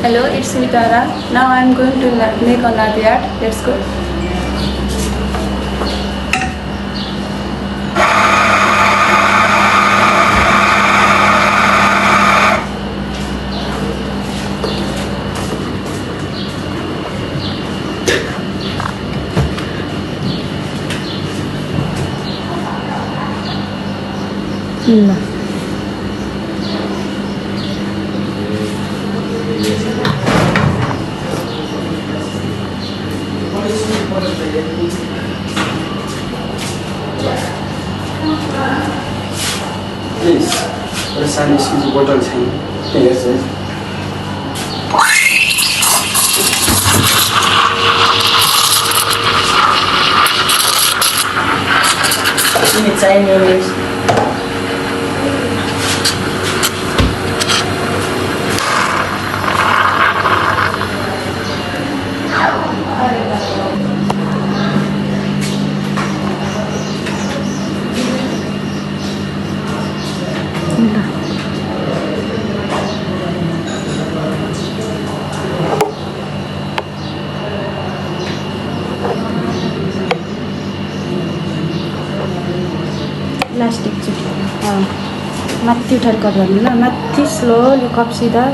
Hello, it's Mitara. Now I'm going to make a latte art. Let's go. Please, सानो स्कुलको बोतल छैन हेर्छ तिमी चाहिने प्लास्टिक चाहिँ माथि उठाएर कट गर्नु ल माथि स्लोली कप्सिँदा